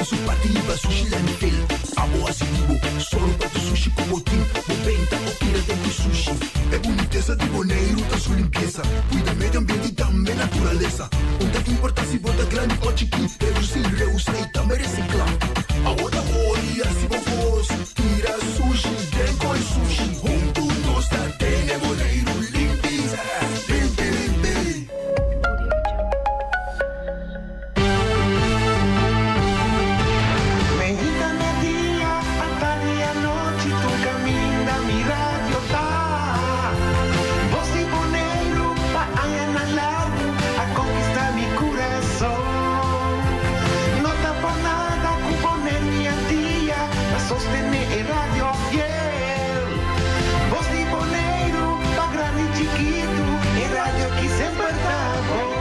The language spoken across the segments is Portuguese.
su partida sushi la nivel. Amo así vivo, solo para tu sushi como team. Moventa o tira de tu sushi. É boniteza de Bonaire, tá sua limpeza. Cuida medio ambiente e também natureza. Onde importa se bota grande ou chiquinho. Reduce e reusa e reciclar. Agora olha se vos tira sushi, dengo e sushi. Junto nós tá tem Bonaire limpieza. Limpi, limpi. Mexicana día, hasta día noche, tu camina mi radio tá. Voz de Bonaire, pa allá na largo, a conquistar mi corazón. No está por nada con poner mi día, a sostener el radio fiel. Voz de Bonaire, pa grande y chiquito, el radio que siempre está bom.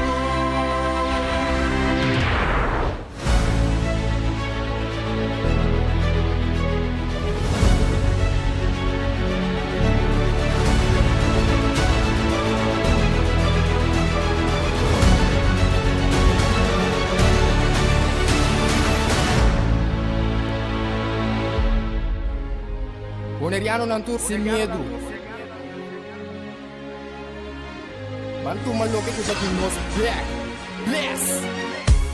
Bonaireano ng tour sin miedo. Bantu maloque que ya nos black. Bless.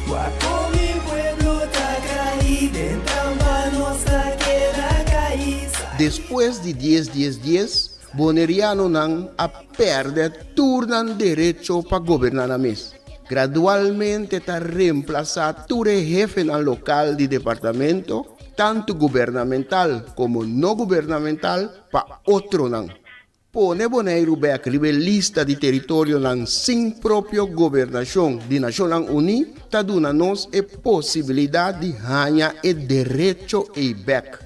Guapo mi pueblo Tacaí, dentro nuestra queda caíz. Después de 10, Bonaireano nang a perder turnan derecho para gobernar a mes. Gradualmente está reemplazado ture jefe en local de departamento, tanto gubernamental como no gubernamental, para otro nang. Pone Bonaire back lista de territorio nang sin propio gobernación de Naciones Unidas, ta duna nos e posibilidad de ganhar e derecho e back.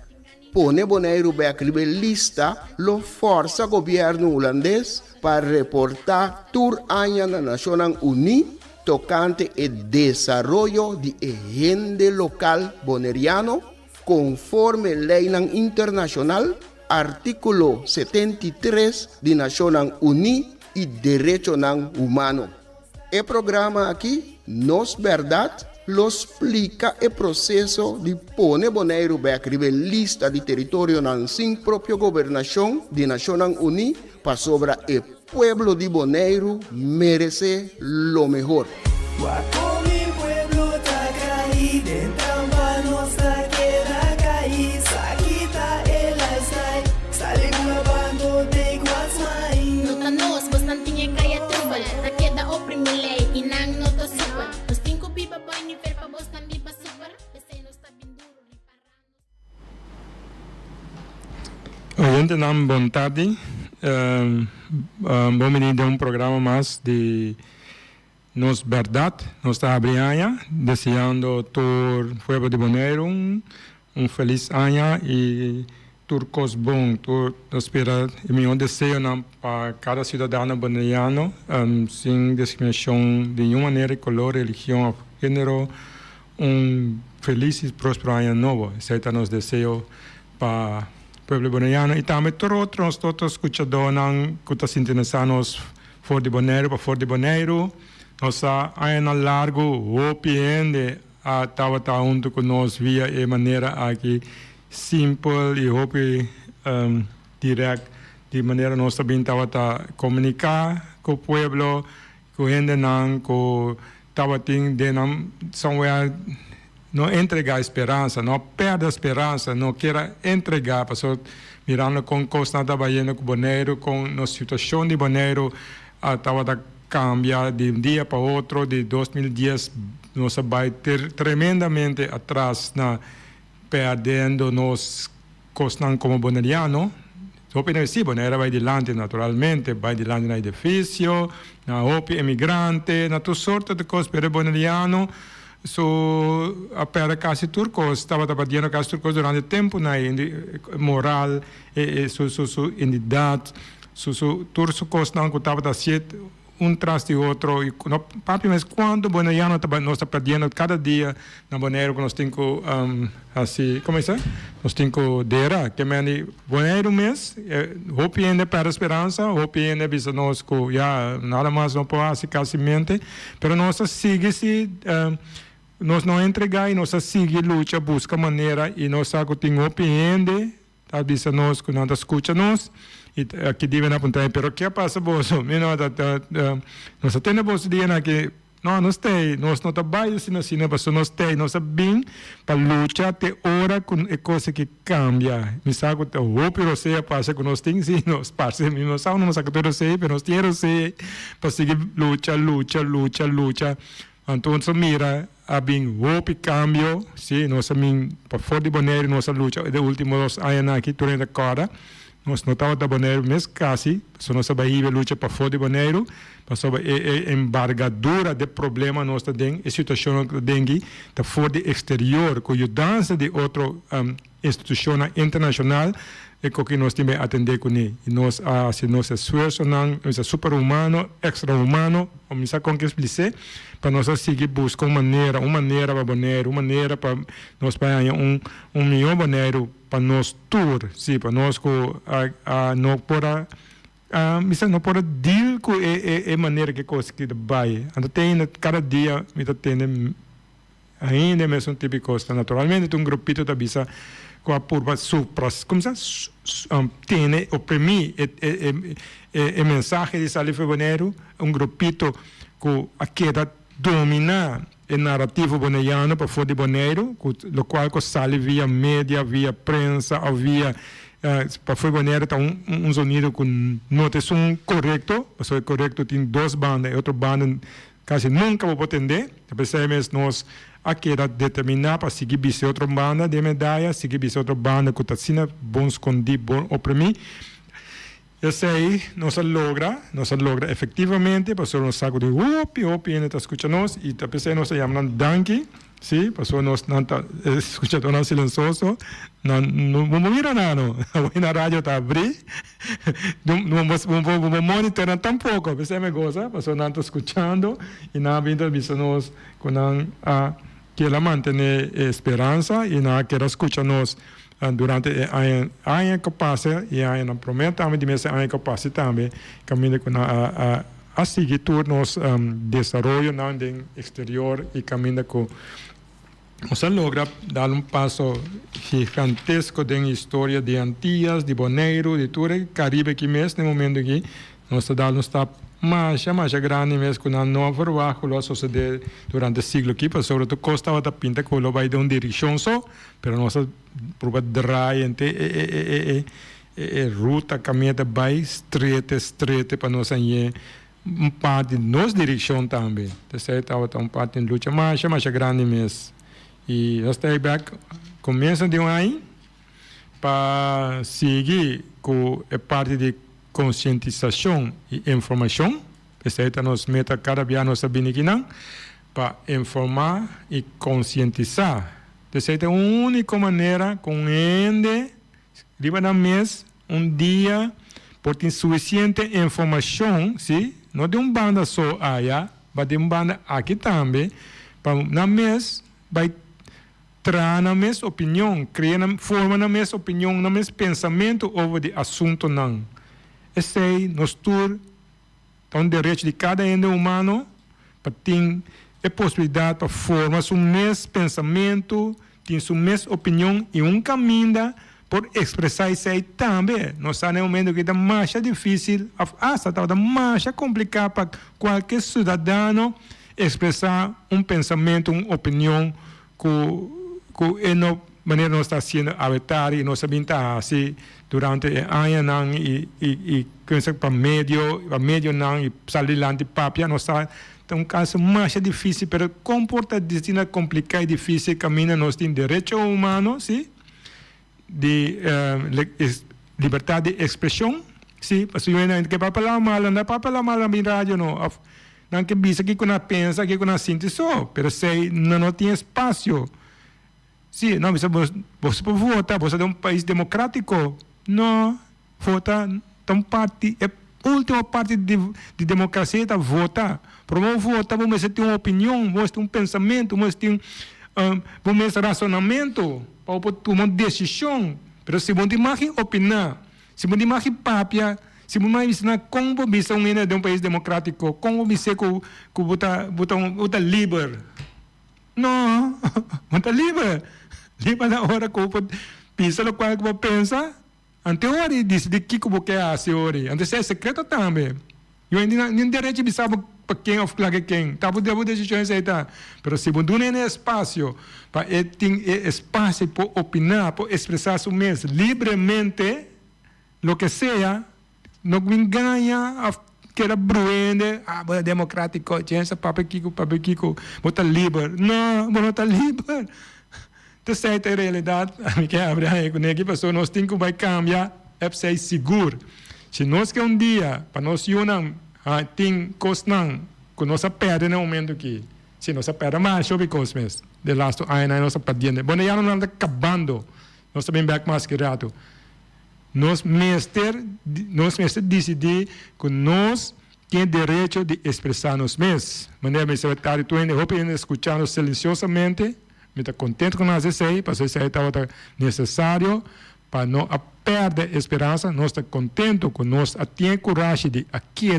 Pone Bonaire back lista lo forza gobierno holandês para reportar tur aña na Naciones Unidas tocante el desarrollo de agente local bonaireano conforme ley internacional, artículo 73 de Naciones Unidas y Derecho Humano. El programa aquí, Nos Berdat, lo explica el proceso de poner Bonaire back lista de territorio sin propia gobernación de Naciones Unidas para sobre el pueblo de Bonaire merece lo mejor. Guapo mi pueblo Tacaí, dentro nuestra queda caíz. Aquí está el lifestyle, sale grabando de Guasmain. No tanos, bastante kaya trubal. Ta queda oprimile, inang no to super. Los cinco biba boy ni fer pa boss tan biba super. Pese no está bien duro ni parano. Oyente nam bom tarde. Vamos a un programa más de Nos Berdat, nos está abriendo, deseando a todo el pueblo de Bonaire un feliz año y turcos bom, espera mi deseo para cada ciudadano bonaireano sin discriminación de ninguna manera, color, religión o género, un feliz y próspero año nuevo. Ese es nuestro deseo para pueblo bonaireano e também todos escuchadores que estão sintonizados fora de Bonaire, para fora de Bonaire, nossa ainda largo, OPN, estava junto conosco via de maneira aqui simples e direta, de maneira nós também estava comunicar com o povo, com a gente que estava tendo somewhere. Não entregar esperança, não perder a esperança, não queira entregar, porque mirando com coisa trabalhando com Bonaire, com a situação de Bonaire, estava a cambiar de um dia para outro, de 2010, nós vai ter tremendamente atrás, perdendo nos coisas como bonaireano. Sim, Bonaire vai adiante naturalmente, vai adiante no edifício, na OP imigrante, na toda sorte de coisas para bonaireano. So, para quase turcos, estava trabalhando quase turcos durante tempo na moral, sua identidade, turcos não estava fazendo tras de outro. Papi, mas quando o bonaireano nós está perdendo cada dia na Bonaire, nós temos assim, como é isso? Nós temos dera, que é Bonaire mês, hope ainda para a esperança, hope ainda bisa nós nada mais não pode assim quase mente, pero nós sigue-se nós não entregar e nós seguir luta, busca maneira e nós tem opinião, talvez nós que não escuta nós e aqui devem apontar, pero que passa bolso, nós temos dia que não, nós não trabalhamos assim, nós temos bem para lutar até hora com a coisa que cambia. Me sabe que o pero seja passa que nós temos, sim, nós passa, nós sabemos que todo sei, mas nós temos para seguir luta. Então, mira, há bem o cambio, sim, nós também para fora de Bonaire, nós luta, de últimos 2 anos aqui, durante a corda, nós não estamos da Bonaire, mas quase, nós sabemos luta para fora de Bonaire, sobre a embargadura de problema nós temos, a situação que temos, da fora de exterior, com a ajuda de outra instituição internacional, é o que nós temos a atender com ele. E nós, se nós esforço, nós é super-humano, extra-humano, vamos com que explicar, para nós seguir buscar uma maneira para Bonaire, uma maneira para nós para melhor Bonaire para nós tour, sim, para nós não para não pode deal com a maneira que coisa que vai. Então tem cada dia me tem ainda mesmo tipo de coisa. Naturalmente tem grupito da bisa com a curva supras, como se tem oprimir a mensagem de salir fevereiro, grupito que a queda dominar o narrativo bonaiano para fora de Bonaire, o qual sai via mídia, via prensa, ou via para fora de Bonaire está sonido com notas correto, porque correto tem 2 bandas, e outra banda quase nunca vou atender, depois nós aqui era determinar para seguir bise outra banda de medalha, seguir bise outra banda que está sendo bom escondido, bom oprimir. Esse aí nós logra efetivamente, para nós saco de opi, está escutando nós, e depois nós chamamos danke, sim, para nós não está escutando nós silencioso, não mira nada, na rádio está abrir, não vamos monitorar tampouco, você me goza, para não está escutando, e não vindo nós com que ela mantém esperança e não quer escutar nós durante a ano que passa e a ano promete também de mês ano que passa também caminho com a seguir todo nosso desenvolvimento no exterior e caminho com nós logra dar passo gigantesco da história de Antillas, de Bonaire, de todo o Caribe que mesmo no momento aqui nós está mais grande mesmo com a nova trabalho que sucedeu durante o século aqui, porque sobretudo Costa da Pinta que vai dar uma direção só, mas nós prova draiante ruta caminhada vai estreita para nós ir parte de nossa direção também. Então, estava parte de luta mais grande mesmo. E nós estamos back começa de ano para seguir com a parte de conscientização e informação. Essa é a nossa meta cada dia nós sabemos aqui não, para informar e conscientizar. Essa é a única maneira com ele, riba na mesa, dia, por ter suficiente informação, sim, não de banda só aí, mas de banda aqui também, para na mesa, vai trazer na mesma opinião, criar forma na mesma opinião, na mesmo pensamento sobre o assunto não. Esse é nosso tour, então direito de cada ente humano para ter a possibilidade para formar seu mesmo pensamento, ter sua mesma opinião e caminho por expressar isso aí também. Nós estamos no momento que está mais difícil, está mais complicado para qualquer cidadão expressar pensamento, uma opinião que não maneira nós está sendo arbitrado e nós sabemos assim durante anos e começa para médio não e sair lá de papia nós está um caso mais difícil, mas comporta destino complicado e difícil caminho nós temos direito humano, sim, de liberdade de expressão, sim, porque eu que para falar mal na rádio não que bisa que quando pensa que quando sente só, mas sei não tem espaço. Sim, não, você pode votar, você é país democrático. Não, vota, então parte, a última parte de democracia é votar. Para votar, você tem uma opinião, você tem pensamento, você tem racionamento, para tomar decisão. Mas se você tem opinar, se você tem papia, se você ensinar como você é de país democrático, como você é livre. Não, não está livre. Livre na hora que eu pensa no qual eu penso. Ante hora decide que eu quero fazer hora. Ante é secreto também. Eu ainda não direito de saber para quem ou para quem. Tá podendo decidir isso aí tá. Mas se você não tem espaço para ter espaço para opinar, para expressar seu mesmo livremente, lo que seja, não me ganha que era bruende, democrático, ciência, papel Kiko, bota livre. Não, não está livre. Então, essa é a realidade. Que abre aí, com a pessoa, nós temos que vai cambiar, é para ser seguro. Se nós que dia, para nós unam, tem coisa que nós perdemos no momento aqui. Se nós perdemos mais, eu vi coisas de last ano, nós perdemos. Bom, já não está acabando. Nós também back mais que rato. Nós mestre decidir que nós temos direito de expressar nos mesmos. Maneira, meu secretário, tu ainda escuchando silenciosamente. Me está contente com nós isso aí, porque isso aí estava necessário para não perder a esperança. Nós estamos contentes com nós temos coragem de aqui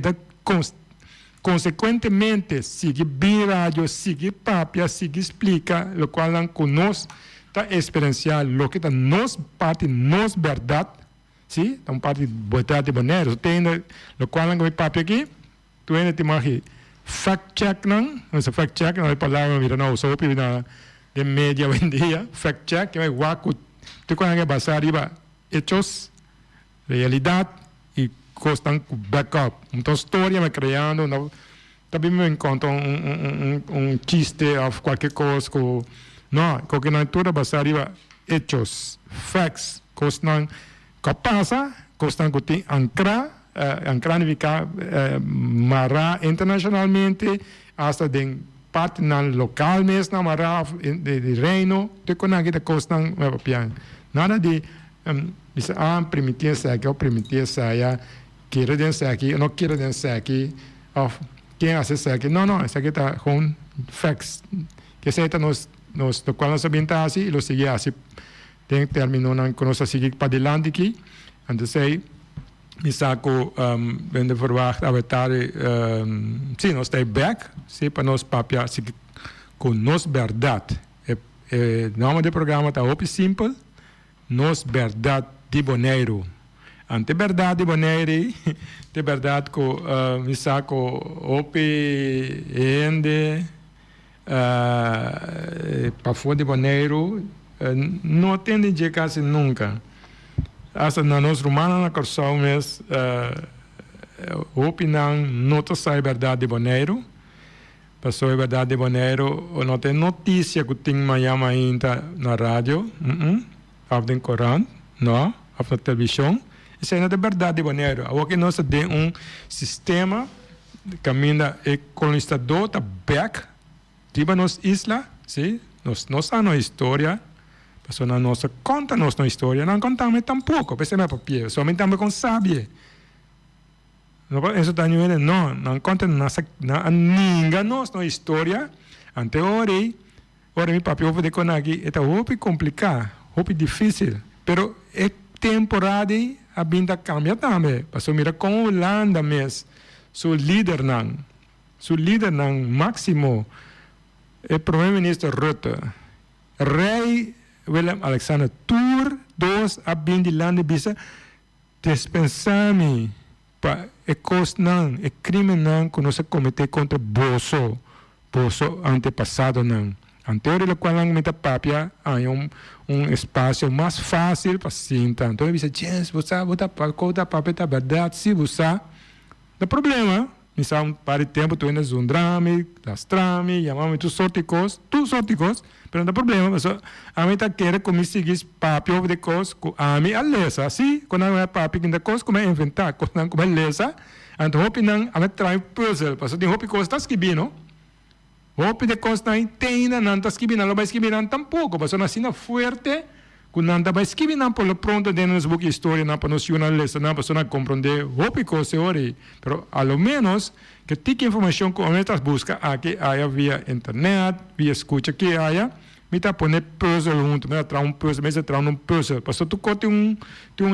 consequentemente seguir bem rádio, seguir papia, seguir explica, o qual não conosco está experienciar o que está nos parte, nos verdade, sim, então parte de Bonaire, tem o qual não papia aqui, tu ainda tem mais fact check não, fact check não é palavra mira não, só para de mídia hoje em dia, fact check, que é waku, tu quando é basar riba hechos, realidade e costan backup. Então, história me criando, também me encontro chiste ou qualquer coisa, não, qualquer natura basar riba hechos, facts, costan que passa, costan que tem ancrar ficar mará internacionalmente, hasta de parte local mesmo, mará de reino, de quando que costan nada de permitir isso aqui, ou permitir isso aí, querer dançar aqui, ou não querer dançar aqui, ou quem hace isso aqui. Não, isso aqui está com facts. Que isso está nos do qual nós sabemos assim, e lo seguir assim. Tem terminou com nós seguir para adiante aqui. Então, sei, me saco, ben de verwacht, avatar, sim, nós estamos back, sim, para nós papia, seguir com nós verdade. O nome do programa está muito simples. Nos berdat de Bonaire. Ante berdat de Bonaire, de berdat ko misako opi ende para fora de Bonaire, não tem de quase nunca. Hasta na nos romana na corção mes opinam não sai verdade de Bonaire. Passou a verdade de Bonaire, não tem notícia que tem Miami ainda na rádio. Auf den Koran, não, auf der televisão. Isso é de verdade, Bonaire. Aqui nós temos sistema que caminha o colonizador está back, tipo nos isla, sim, nós a história, pessoa na nossa conta nossa história, não contamos tampouco, pensei meu papel, somente também com sabia. Isso está não conta ninguém nossa história, ante ora mi papel de con aqui, é muito complicado. Muito difícil, pero é temporada a vinda cambia também. Passou mira com Holanda mesmo, seu líder não máximo é primeiro-ministro Rutte, rei Willem Alexander Tour, dois a vinda de Holanda bisa dispensar-me para coisa não, crime não que nós cometemos contra Boso antepassado não. Anterior a qual me papia há espaço mais fácil para sentar. Então, eu disse, gente, você bota papel da verdade, se você não problema, missão para o tempo, tu ainda um drama, lastrame, chamamos tu sorte de coisas, mas não problema, mas a mim tá querendo que me seguir papel de coisas, a mim a lesa, assim, quando não é papel de coisas, como é inventar, quando não é lesa, então, hope não, a mim traz puzzle, porque tem hope coisas tá escribindo, hope de coisas não está escrevendo, não vai escrever tampouco, mas não assina forte, quando não vai escrever por lo pronto dentro dos book história, não para nos jornalistas, não para não compreender hope coisas hoje, pero a lo menos que tica informação que nós busca aqui haya via internet, via escuta que haya, me tá poner puzzle junto, me traz puzzle, me traz puzzle, parce que tu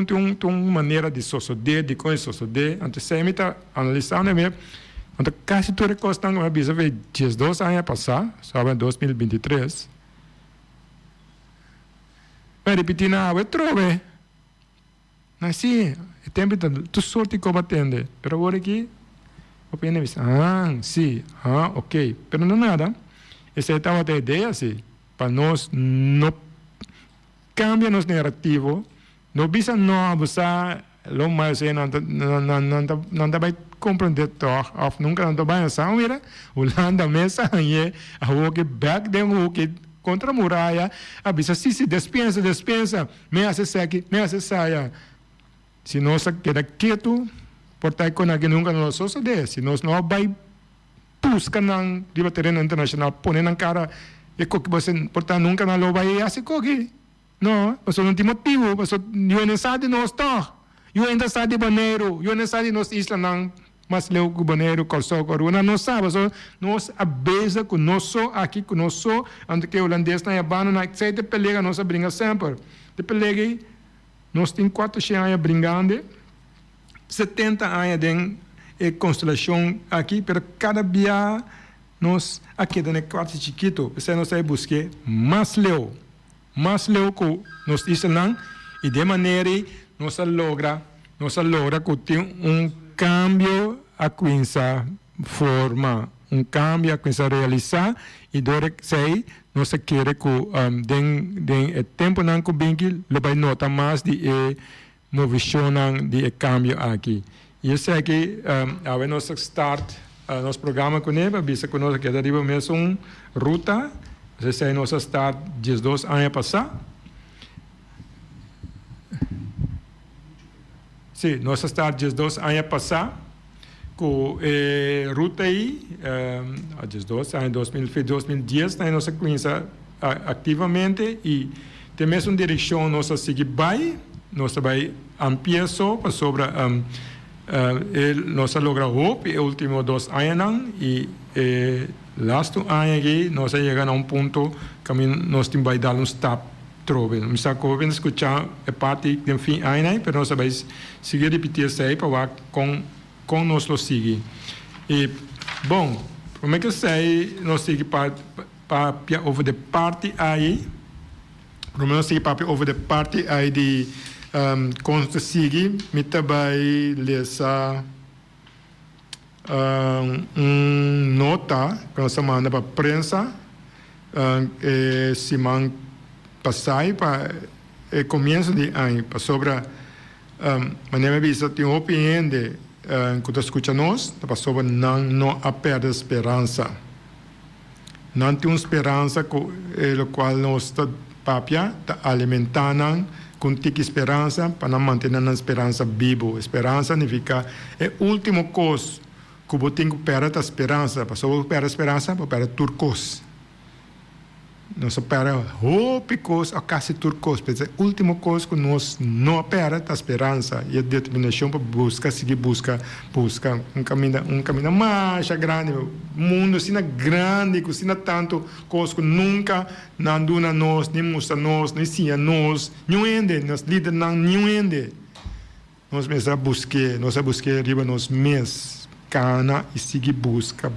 tem uma maneira de suceder, de coisa suceder, antes se me tá analisando, Então, casi tudo custa uma visa foi 12 anos passar, só em 2023. Vai repetir na água, trove. Mas sim, o tempo tu sorte como atende. Pero agora aqui, o PN diz, sim, ok. Pero não nada. Essa é a ideia, assim, para nós não cambiar nosso narrativo, não precisa não abusar, lo mais não vai compreender toch, of nunca não vai pensar, mira, Holanda mesa aí, a que back dem que contra a muralha, avisa se despensa, me hace aqui, me hace saia. Se nós queda quieto, portar com alguém nunca nos sucede, se nós não vai buscar na terreno internacional, poner na cara, e que você portar nunca não vai fazer coque. Não, você não tem motivo, você não é sabe nós tá. Eu ainda sabe Bonaire, eu ainda sabe nós isla não, mas leu que Bonaire, Corsó, Coruna, não sabe, nós abesa com nós aqui com nós, ante que o holandês na Yabano, na etc. pelega nós brinca sempre. De pelega, nós tem 400 anos brincando, 70 anos de constelação aqui, pero cada dia nós aqui dentro quarto chiquito, você não sai buscar mais leu que nós islam e de maneira nós logra que tem cambio a coisa forma, cambio a coisa realizar e dore sei nós quer que den tempo não que bem que lo vai notar mais de movição de cambio aqui. E eu sei que ao nós start nosso programa com ele, bisa que nós quer arriba mesmo ruta. Você sei nós start 12 anos passar. Sim, nós start 12 anos passar com ruta aí, 12 anos 2010, nós começa ativamente e tem mesmo direção nós seguir vai, nós vai ampliar só sobre nós logramos o último 2 anos e last ano aqui nós chegamos a ponto que nós temos que dar step trove. Nós estamos escutar a parte do fim do ano, mas nós vamos seguir repetir isso aí para com nós lo seguir. E bom, como é que sei nós seguir para over the party aí? Como nós seguir para over the party aí de conseguir, me também lesa nota que nós manda para a prensa, se man passar para o começo de ano, para sobre maneira vista tem uma opinião de quando escuta nós, para sobre não a perder esperança, não tem uma esperança com o qual nós está papia, está alimentando com esperança para não manter a esperança viva. Esperança significa o último coisa que você tem que perder a esperança. Para só perder a esperança, para perder turcos. Não só perder roupas, ou quase turcos. Mas é a última coisa que nós não perdemos a esperança e a determinação para buscar, seguir buscar caminho mais grande. O mundo assim grande, que assim tanto coisa que nunca não duna nós, nem mostra nós, nem ensina nós, não ende, nós líderes não ende. Nós mesmos buscar arriba nós mesmos, cana e seguir busca.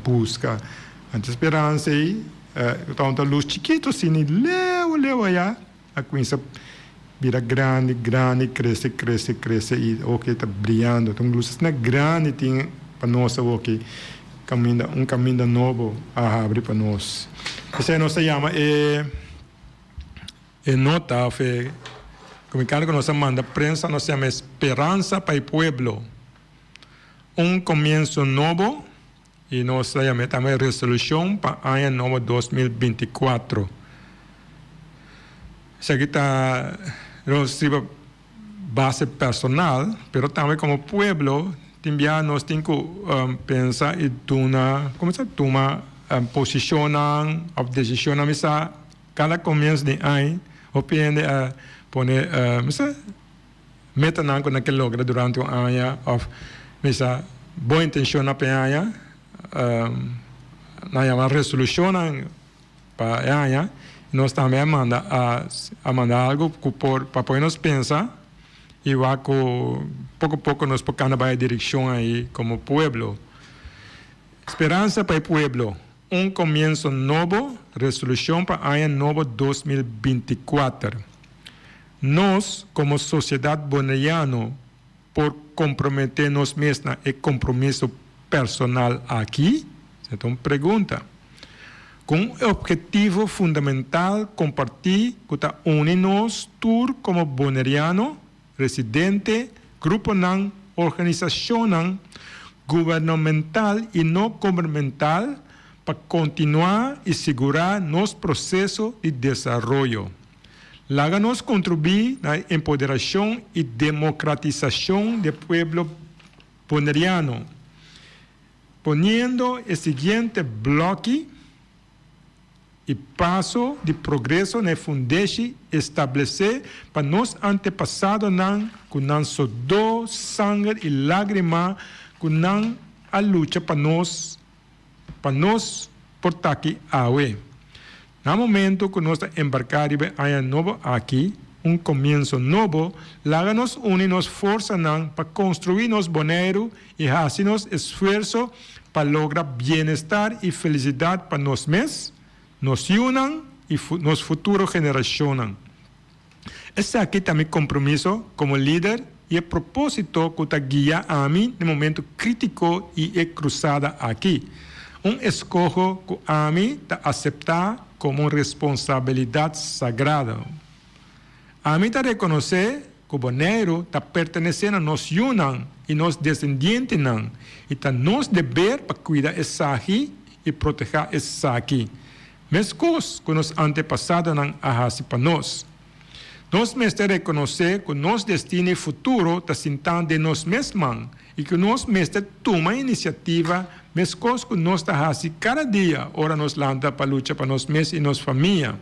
A esperança aí, então a luz chiquito assim, leva aí, a coisa vira grande, cresce e ok, está brilhando. Então a luz grande tem para nós, ok, caminho novo a abrir para nós. Isso aí nós chama nota, comunicado que nós manda prensa, nós chama Esperança para o Pueblo. Começo novo e nós chama também resolução para o ano novo 2024. Isso aqui está nós base personal, mas também como pueblo, também nós temos que pensar e tomar posição ou decisão a cada começo de ano, opinião a poner meta naquele lugar durante um ano, ou boa intenção na penha, na resolução para ano, nós também manda algo para poder nós pensar e pouco a pouco nós podemos ir a direção aí como pueblo. Esperanza para el pueblo. Un comienzo nuevo, resolución para año nuevo 2024. Nos, como sociedad bonaiana, por comprometernos mismos el compromiso personal aquí, entonces pregunta, con un objetivo fundamental compartir que unirnos tour como bonaiano, residente, grupo nan, organización nan, gubernamental y no gubernamental, para continuar y asegurar nuestro proceso de desarrollo. Láganos contribuir a la empoderación y democratización del pueblo bonaiano, poniendo el siguiente bloque y paso de progreso en el fundeshi establecer para nos antepasados con nan sudor, sangre y lágrima, con nan a lucha para nos portar aquí ahora. En el momento que nos embarcar en año nuevo aquí, un comienzo nuevo, láganos unirnos fuerza para construirnos Bonaire y hacernos esfuerzo para lograr bienestar y felicidad para nos mismos, nos unan y nos futuras generaciones. Este aquí está mi compromiso como líder y el propósito que guía a mí en el momento crítico y cruzada aquí. Un escojo que a mí te acepta como responsabilidad sagrada. A mí te reconoce que Bonaire te pertenece a nos unan y nos descendientes y te nos deber para cuidar esa aquí y proteger esa aquí. Mescos que nos antepasados han hecho para nos. Nos mestre reconocer que nos destino y futuro te sintan de nos mesmos y que nos mestre toma iniciativa mescos que nos hace cada día, ahora nos landa para luchar para nos mes y nos familia.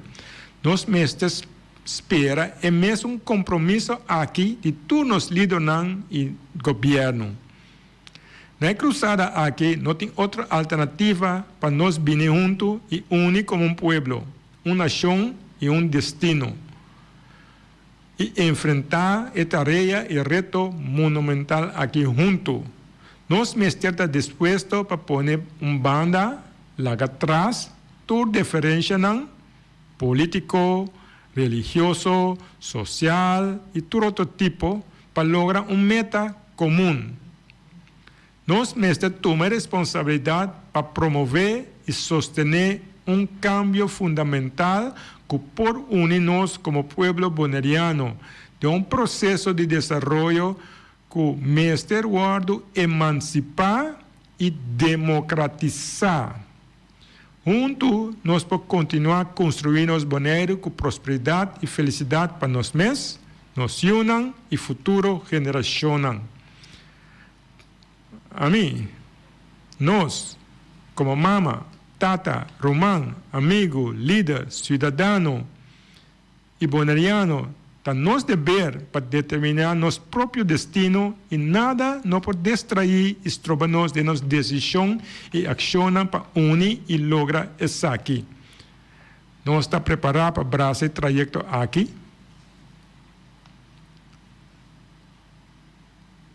Nos mestres espera é mesmo um compromisso aqui de todos os líderes e governo. Na cruzada aqui não tem outra alternativa para nós vir juntos e unir como um povo, uma nação e um destino. E enfrentar a tarefa e reto monumental aqui junto. Nós estamos dispostos para pôr banda lá atrás, toda diferença político, religioso, social e todo outro tipo para lograr meta comum. Nós estamos tomando responsabilidade para promover e sostener cambio fundamental que por unirnos como pueblo bonaireano de processo de desenvolvimento que mestre guardo emancipar e democratizar. Juntos, nós podemos continuar construindo os Bonaire com prosperidade e felicidade para nós mesmos, nos unam e futuro gerações. A mim, nós, como mama, tata, román, amigo, líder, cidadão e bonaireano, está nos dever para determinar nosso próprio destino e nada não pode distrair e estrobar-nos de nossa decisão e ação para unir e lograr isso aqui. Nós estamos preparados para abraçar o trajeto aqui.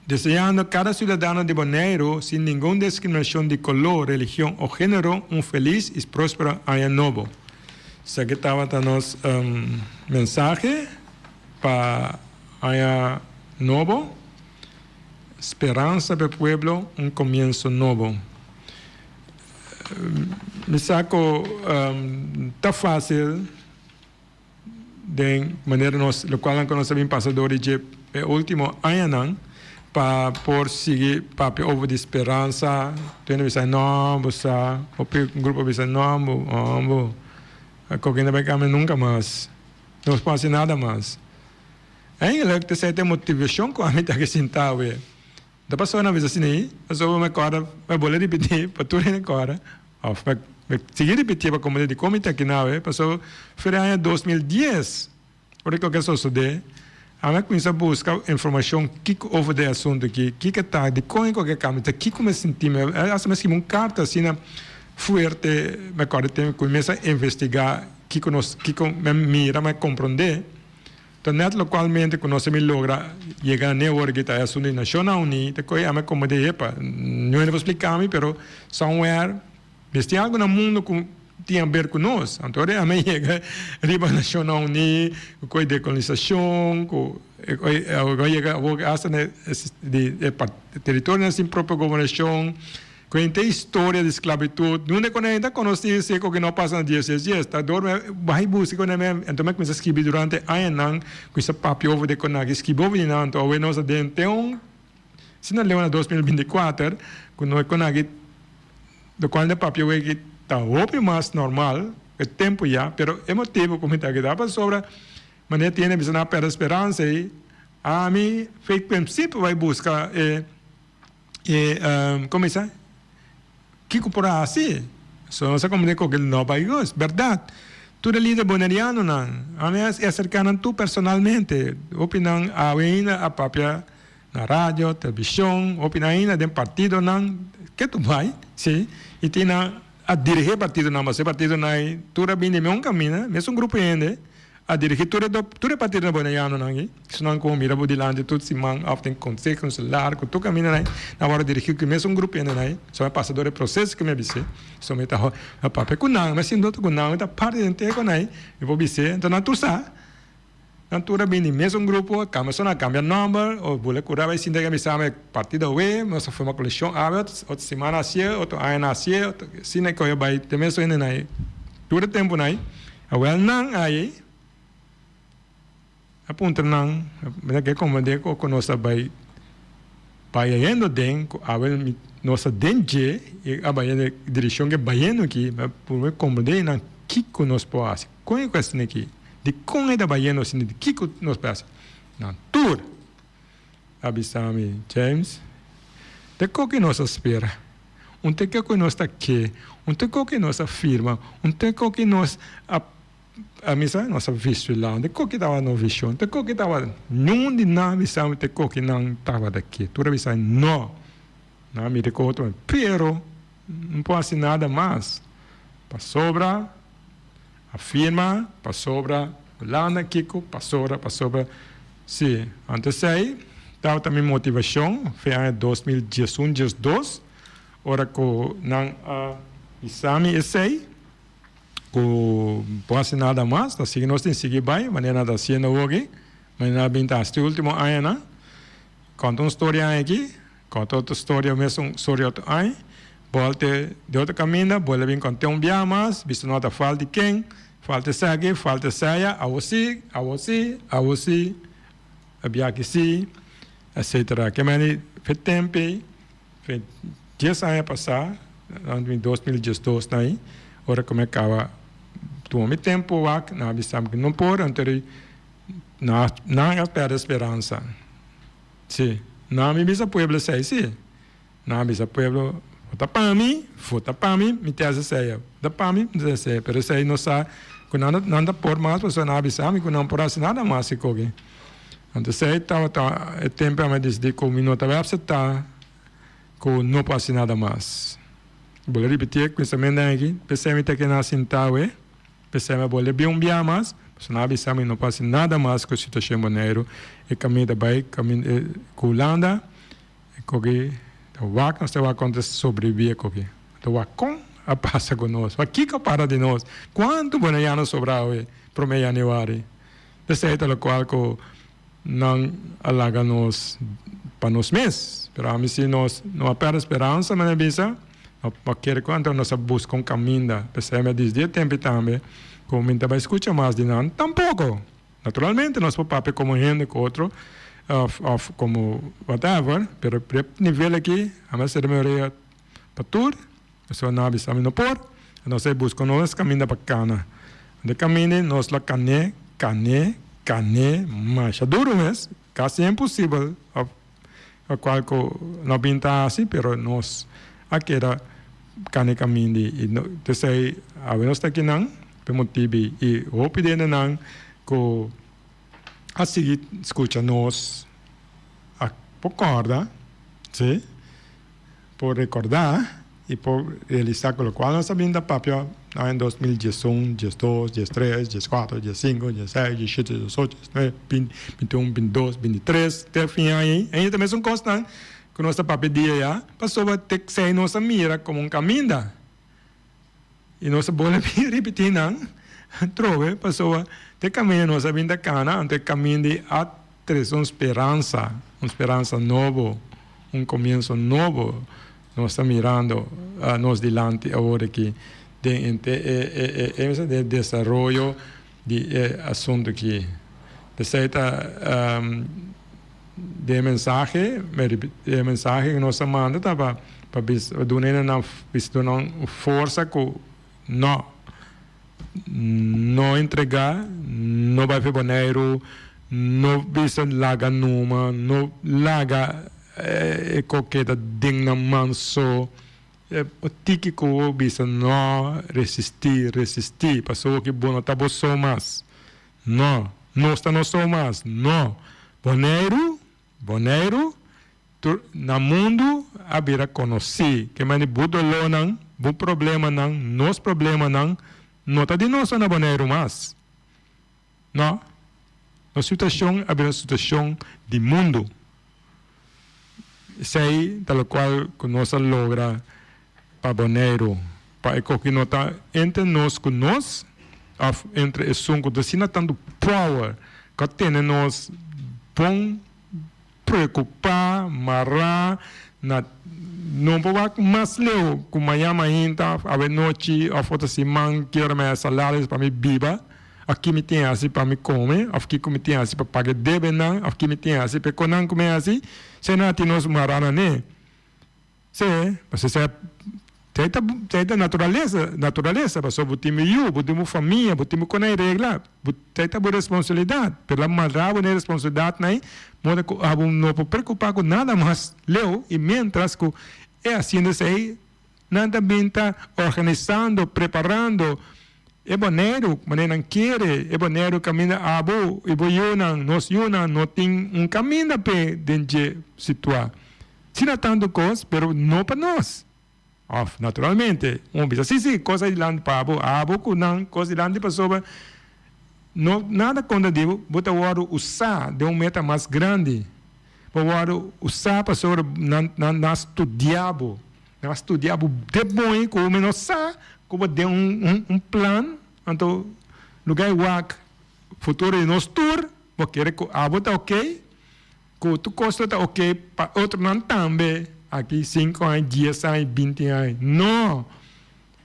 Desejando a cada cidadão de Bonaire, sem nenhuma discriminação de color, religião ou gênero, feliz e próspero ano novo. Isso aqui estava a nosso mensagem para año nuevo, esperanza para el pueblo, comienzo nuevo. Me saco, está fácil, de manera lo cual conocemos bien pasadores de el último año, para por seguir para over de esperanza, tiene que decir no, un grupo dice no, coquina vai caminhar nunca mais, não pode nada mais. Aí ela tem certa motivação com a mim que sentava. Da pessoa na vez assim, a pessoa vai agora vai bolar repetir para tudo agora. Vai seguir repetir para como de comité aqui na vez, passou foi ano 2010. Por que isso sucede? A mim começa a buscar informação que over de assunto aqui, que tá de como qualquer camisa, que como sentir, essa mesmo uma carta assim na forte, me agora tem começa a investigar que me mira, me compreender. Internet localmente conoce me logra llegar a network que está a Nacional Unida, te coge a me como de epa, não vou explicar me, pero somewhere, veste algo no mundo que tem a ver com nós. Então, a me chega riba Nacional Unida, com a decolonização, com chega de território assim própria governação, com a história de esclavitud, não é quando a gente conhece se que não passa 10 dias, tá dorme, vai buscar quando então me começa a escrever durante anos, com esse papel over de quando escrevo over não, então eu não sei então, se não leu na 2024, quando do qual o papel é que está óbvio mais normal, é tempo já, pero é motivo como está que dá para sobra, mas não tem visão para esperança e a mim, feito princípio vai buscar como é isso? Que por assim, só essa comunicação que não vai gostar, verdade? Tu é líder boneriano não, a mim é cercano tu personalmente, opinam ainda a própria na rádio, televisão, opinam ainda de partido não, que tu vai, sim, e tem a dirigir partido não, mas o partido não, tu é bem de meu caminho, mesmo grupo ainda. A dirigir tudo é partido boneriano não, se não como mira bodilante tudo se man, often conselho consular, com tu caminho não, na hora dirigir que mesmo grupo ainda não, só é passador de processo que me disse, só me tá a papel com não, mas se não tu com não, tá parte inteira não, eu vou dizer, então não tu sabe, não tu é bem de mesmo grupo, começou a cambiar número, ou vou curar vai se entregar me sabe partido we, mas foi uma coleção aberta, outra semana assim, outro ano assim, se não que eu vai também só ainda não, tudo tempo não, well não aí apunta não, que como de que nossa vai indo dentro, a ver nossa dentro e a vai direção que vai indo aqui, por como de não que nós pode, com a questão aqui, de como é da vai indo assim, de que nós pode, não tour, avisame James, de que nós espera, te que nós está aqui, te que nós afirma, te que nós a misa nossa visto lá, de que estava no visão, de que estava não de nada visão, de que não estava daqui, toda visão não, não me recordo, pero não pode ser nada mais, para sobra, afirma, para sobra, Holanda, Kiko, para sobra, sim, antes aí, estava também motivação, foi em 2011, 2012, ora que não exame esse aí, que pode nada mais, tá seguindo nós tem que seguir bem, mas nada assim não hoje, mas na binta este último ano, né? Conta uma história aqui, conta outra história mesmo, história outro ano, volta de outro caminho, volta bem contar dia mais, visto nota falta de quem, falta segue, falta saia, a você, havia que sim, etc. Que mais fez tempo, fez 10 anos passar, em 2012 aí, ora como é que acaba tome tempo na visão que não pode então não perde esperança sim não me visa pueblo sei sim não visa pueblo vota para mim me te hace sei da para mim me sei pero sei não sabe que não por mais pessoa não visão que não por assim nada mais se coge então sei tá é tempo a me dizer que o minuto vai aceitar que não pode nada mais. Vou repetir com essa menina aqui, pensei que não sentava, pensei que vou levar dia mais, mas não avisamos não passa nada mais com a situação Bonaire, e caminho da Bahia, caminho com Holanda, e que o vaca não se vai acontecer sobreviver com que, o vaca a passa conosco, aqui que para de nós, quanto Bonaire sobrava para o mês de janeiro, desse jeito o qual que não alaga nós para nós mesmos, mas a mim se nós não perde esperança, mas avisa porque quando nós buscamos um caminho, pensamos desde tempo também, como a gente vai escutar mais de nada, tampouco. Naturalmente, nós podemos como gente com outro, como whatever, pero nível aqui, a minha cerimônia para tudo, nós não avisamos não por, nós buscamos nosso caminho bacana. De caminho, nós lá cane, mas é duro mesmo, quase impossível, a qual não pinta assim, pero nós aqui era caminho e te sei a nós está aqui não por motivo e o pedindo não que a seguir escuta nós a por corda sim por recordar e por realizar com o qual nós sabemos da papel em 2011, 12, 13, 14, 15, 16, 17, 18, 19, 20, 21, 22, 23, até o fim aí. Ainda também são constantes, que nossa papel dia já, passou a ter que ser nossa mira como um caminho. E nossa bola repetir, não, trove, passou a ter caminho nossa vinda cana, ter caminho de atrás, uma esperança nova, um começo novo. Nós estamos mirando nós delante agora que de desenvolvimento de assunto que de certa de mensagem que nós manda para donar na força que não entregar, não vai para Bonaire, não bisa laga numa, não laga qualquer digna manso, o típico bisa não resistir, passou que bom tá bom só mais, não está não só mais, não, Bonaire, na mundo abira conhecer, que mani budolo não, bom problema não, nos problema não tá de nós na Bonaire mais, não, a situação abira uma situação de mundo. Sei, tal qual que nós logra para Bonaire, para que nós entre nós com nós, entre esse som que não tanto power, que tem nós bom preocupar, marrar, não pode mais leu, como amanhã ainda, a noite, a foto semana, quero mais salários para me biba. Aqui me tem assim para me comer, aqui me tem assim para pagar débito, aqui me tem assim para comer assim. Se não tem nós marana né, se é natureza, para só botar botar família, botar com a regra, botar boa responsabilidade, pela marra boa responsabilidade né, não pode preocupar com nada mais, leu e mientras que é assim sei, nada bem está organizando, preparando. É Bonaire, maneira não quer, é Bonaire caminha a abo, e nós não tem caminho para dentro situar. Se não tanto coisa, mas não para nós. Naturalmente, sim, coisa de lá para abo, não, coisa de lá para pessoa, nada contra digo, bota o usar de meta mais grande, para usar para pessoa não estudar, de bom, como não sabe, como de plano, então lugar wak futuro de nós tour, porque quer que a bota ok, que tu custa tá ok, para outro não também, aqui 5 anos, 10 anos, 20 anos, não,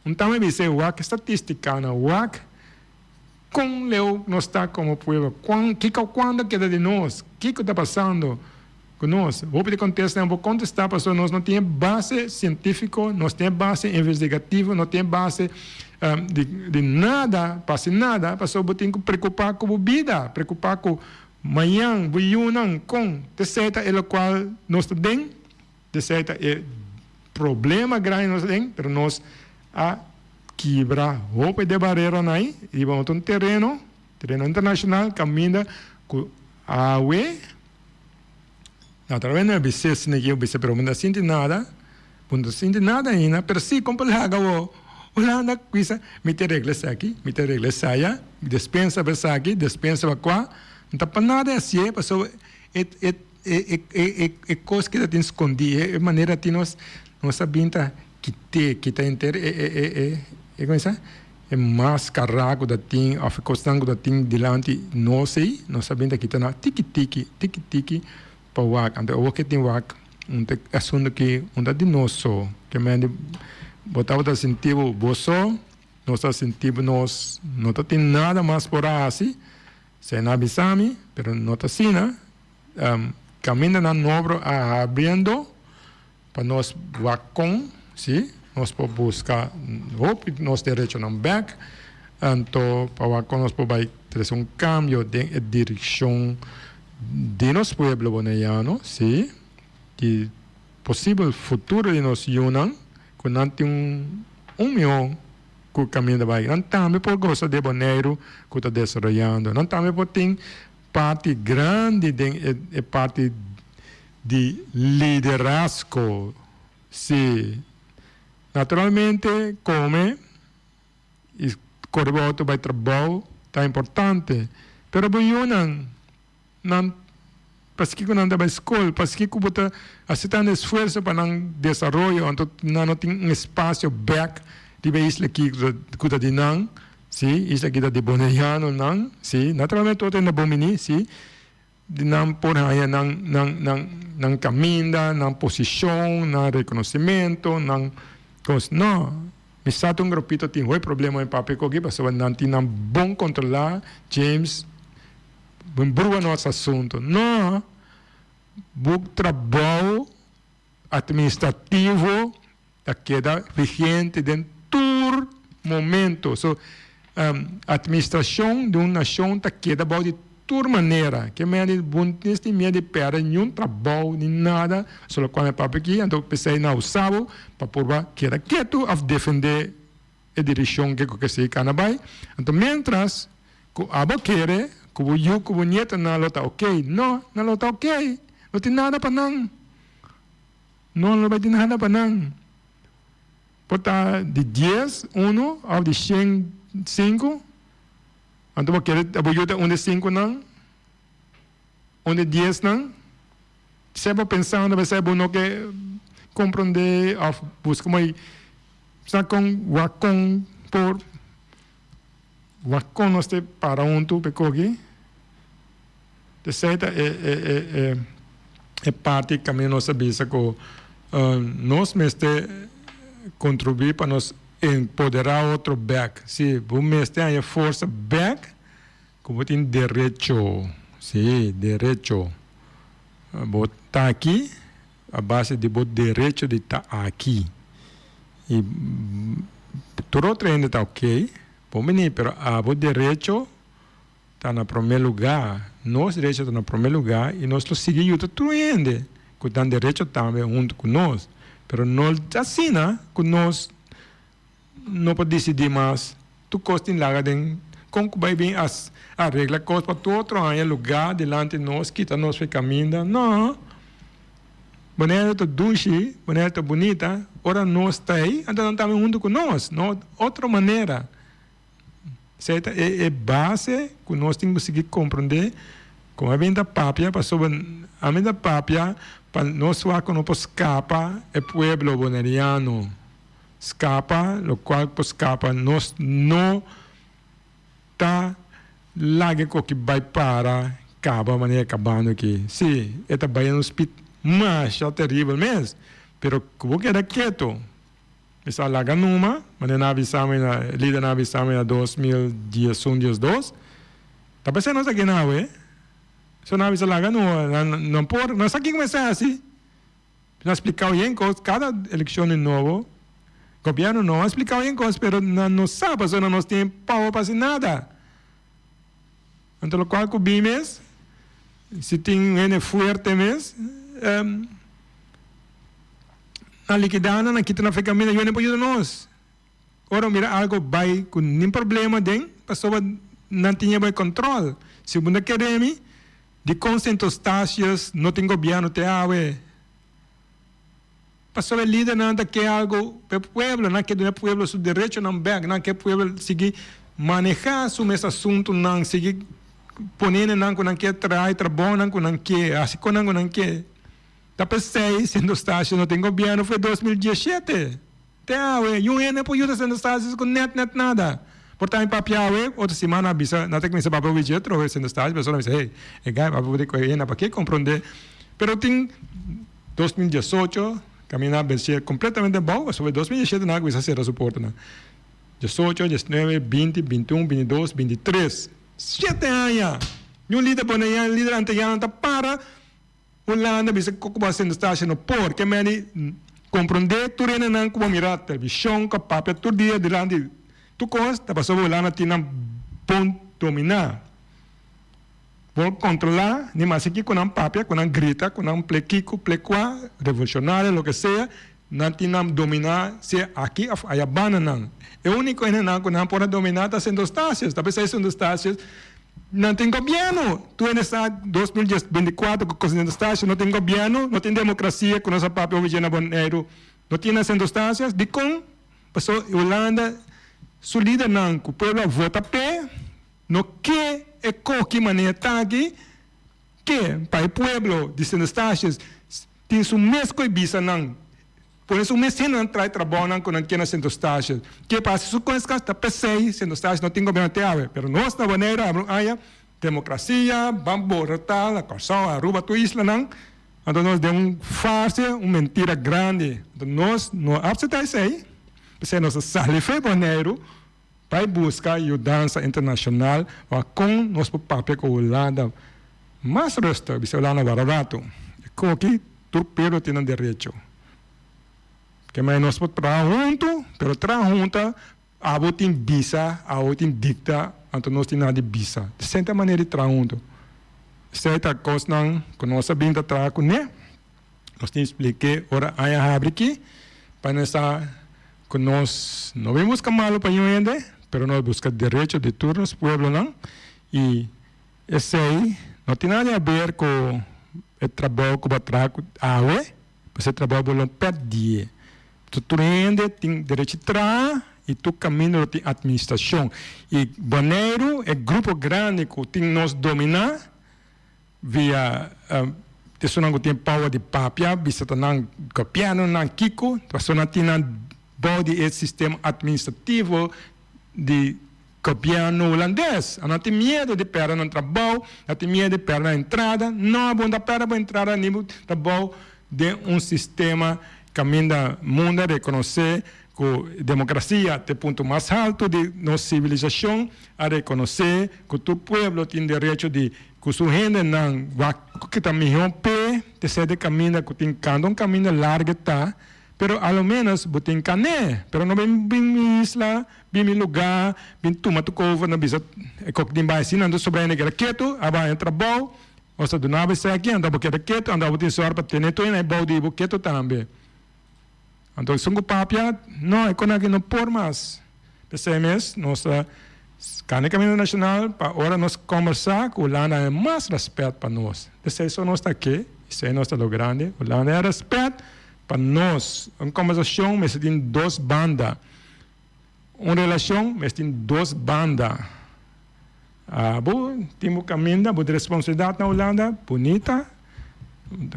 então me dizer wak estatística na wak, com leu nós está como povo, quando queda de nós, o que está passando? Nós, vou pedir contestar, vou contestar, pastor, nós não temos base científica, nós temos base investigativa, não temos base de nada, passe nada, pastor, vou ter que preocupar com a vida, preocupar com amanhã, não com, de certa é o qual nós temos, de certa é problema grande nós temos, mas nós a quebrar roupa de barreira aí, e vamos ter um terreno internacional, caminha com a água. Naturalmente, você se negue, você não sente nada ainda, mas se como laga Holanda, coisa, me te reglas aqui, me te reglas saia, dispensa para aqui, dispensa para cá, não para nada assim, passou é coisa que tem escondido, é maneira que nós sabemos que tá inteiro, como é mais carrego da tem, a costango da tem delante nós sabemos que está na tiki para o WAC, então o que tem WAC, assunto que de nós que me botava da sentido bolso, nós sentimos nós não tem nada mais por assim, se não avisamos, mas não está assim, caminho na nobro abrindo para nós WAC com, sim, nós podemos buscar nosso direito no back, então para WAC nós podemos ter cambio de direção de nosso pueblo bonaiano, sim, que possível futuro de nós Yunan, que não tem milhão que o caminho da Bahia. Não também por gosto de Bonaire que está desenvolvendo, não também por tem parte grande de parte de liderazgo, sim, Naturalmente, come e corre para o trabalho, está importante. Pero buyonan, não paski ko nanda ba escola, paski ko buta asitan esfuerzo para nang desarrollo, então não tem espaço back de isla que kuda dinang, sim, isla kita de Bonaire nang, sim, naturalmente todo na bomini, sim, dinang por haya nang caminda, nang posição, nang reconhecimento, nang cos não. Me sabe grupito tem um problema em papel que passou não tem bom controlar James brua nosso assunto. Não, o trabalho administrativo da queda vigente dentro do momento. So, administração de uma nação da queda de toda maneira. Que me de buntes de me de pera nenhum trabalho nem nada. Só quando é papel aqui, então pensei não usava para provar que era quieto a defender a direção que se canabai. Então, mientras que abo quer que o eu que o nieto não lota ok, não lota ok, não tem nada para não vai ter nada para não. Portanto, de 10, 1 ao de 100, 5, então quer apoiar onde 5 não, onde 10 não, se você pensar onde você não quer compreender, busca mais, está com wakon por wakon nós te para tu pecogi, de certa é parte que também nós sabemos que nós mestre contribuir para nós empoderar outro back. Se você mestre tem a força back, como tem direito, sim, direito, botar aqui a base de bot direito de estar aqui. E todo outro ainda está ok, bom menino, pero a bot direito está no primeiro lugar, nós direito está no primeiro lugar e nós lo seguimos tudo ainda, que tem direito também junto com nós, pero nós assim, que nós não podemos decidir mais, tu costa em laga den, como vai bem as a regra costa para todo outro ano lugar delante de nós, quita nós o caminho, não. Bonaire está duche, Bonaire está bonita, ora nós está aí, então não estamos junto com nós, não, outra maneira. Certo? É base que nós temos que conseguir compreender como a venda papia, para a venda papia, para nós que não podemos escapar, é o pueblo bonaireano. Escapa, o qual escapa, nós não está lá que vai para, acaba a maneira acabando aqui. Sim, é também um hospital. Mas é terrível mesmo. Pero como que era quieto? Essa laga numa, mas não avisamos, líder não avisamos em 2011, 2012. Tá pensando nós aqui não, Só não avisa laga numa, não por, nós aqui começar assim. Não explicar bem coisas, cada eleição é novo, governo não explicar bem coisas, pero não sabe, só não nós tem power para fazer nada. Então, o qual que bimos, se tem um forte mesmo, na liquidana, na quita na ferramenta, eu não pode nós. Ora, mira, algo vai com nenhum problema, den, pessoa não tinha bem controle. Se você quer me, de consentos taxas, não tem governo, tem água. Pessoa líder não quer algo para o pueblo, não quer do pueblo seu direito, não bag, não quer o pueblo seguir manejar esse assunto, não seguir ponendo, não quer trabalhar, não quer, assim que não quer. Da pensei, sendo estágio não tem governo, foi 2017. Até e um ano por isso sendo estágio com net nada. Portanto, em papel, outra semana, avisa, não tem que me saber para o vídeo, trouxe sendo estágio, a pessoa me diz, é gai, para poder correr, para que compreender. Pero tem 2018, caminhar bem completamente bom, sobre 2017 não vai ser a suporte, 18, 19, 20, 21, 22, 23. 7 anos. E um líder bonaire, líder anterior, está para Holanda bisa kukuba sendo estágio no por que me compreender tu rena não como mirar televisão com papel todo dia delante tu costa passou Holanda tinha bom dominar vou controlar nem mais aqui com um papel com um grita com um plequico plequa revolucionário o que seja não tinha dominar se aqui a banana é o único ainda não pode dominar está sendo estágios talvez seja sendo estágios não tem governo. Tu ainda está 2024 com o estágio, não tem governo, não tem democracia, com nossa própria Bonaire, não tinha circunstâncias de como passou Holanda solida não que o povo vota pé no que é qualquer maneira tá aqui que para o povo de circunstâncias tem o mesmo que bisa não por isso o mesmo não traz trabalho não quando tem circunstâncias que passa isso com as casas tá pensei circunstâncias não tem governo teave pero nós na maneira aí democracia bambu rotal a corção a ruba tu isla não então nós demos farsa mentira grande então nós não absolutamente aí porque nós saímos de Bonaire para buscar ajuda internacional com nosso papel com a Holanda mas resto bisa Holanda barato aqui tudo tem direito que mais nós podemos trabalhar junto pero trabalhar junto a botin visa a botin dicta então nós temos de visa de certa maneira de trabalhar junto certa coisa não que nós sabemos trabalhar com ele nós temos que explicar ora aí abre aqui para nós que nós não vemos que malo para ainda pero nós buscamos direito de todos os pueblos não e esse aí não tem nada a ver com o trabalho que vai trazer água porque o trabalho vai perder tu ainda tem direito de trabalhar e tu caminho de administração e Bonaire é grupo grande que tem nós dominar via pessoa que tem power de papia bisa tanang copiano nang kiko pessoa tem body e sistema administrativo de copiano holandês não tem medo de perder no trabalho não tem medo de perder na entrada não bom da perder a entrada nível trabalho de sistema caminho da mundo reconhecer que a democracia é o ponto mais alto de nossa civilização a reconhecer que todo povo tem direito de que sua gente não vai que está melhor pé de ser de caminho que tem caminho largo tá pero ao menos botem cané pero não bem isla bem lugar bem toma tu cover na bisa que tem vai assim ando sobre ele quieto aba entra bom ou se do nave sai aqui anda porque quieto anda botem só para ter neto e bom de quieto também então são papia não é quando não por mais PCMS nossa Cane Caminho Nacional, para agora nós conversar com a Holanda é mais respeito para nós. Isso nós está aqui, isso é nós está grande. A Holanda é respeito para nós. Uma conversação, mas tem duas bandas. Uma relação, mas tem duas bandas. Temos caminho, boa responsabilidade na Holanda, bonita,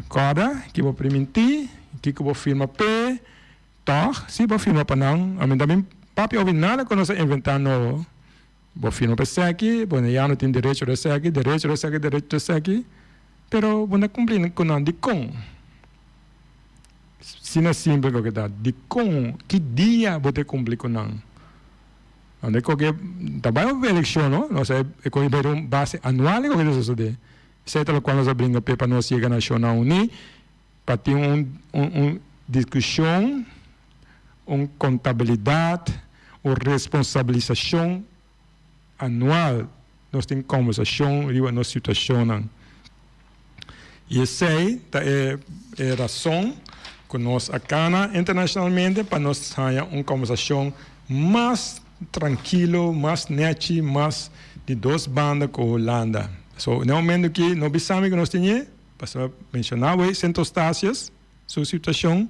corda, que vou permitir, que vou firmar pé, toch, se vou firmar para não. A mim também, papi, ouvi nada quando nós inventando. Vou firmar para isso aqui, bom, já não tem direito a isso aqui, direito a isso aqui, pero vou cumprir com não de com. Se não é simples que dá, de com, que dia vou ter cumprir com não? Onde qualquer trabalho de eleição, não sei, é com uma base anual que isso sucede. Certo, quando nós abrimos para nós chegar na Nacional Unida, para ter uma discussão, uma contabilidade, uma responsabilização anual, nós temos conversação e a nossa situação. E essa é a razão que nós acana internacionalmente para nós ter uma conversação mais tranquilo, mais nete, mais de duas bandas com a Holanda. So, no momento que nós pensamos que nós tínhamos, para mencionar, centostácias, sua situação,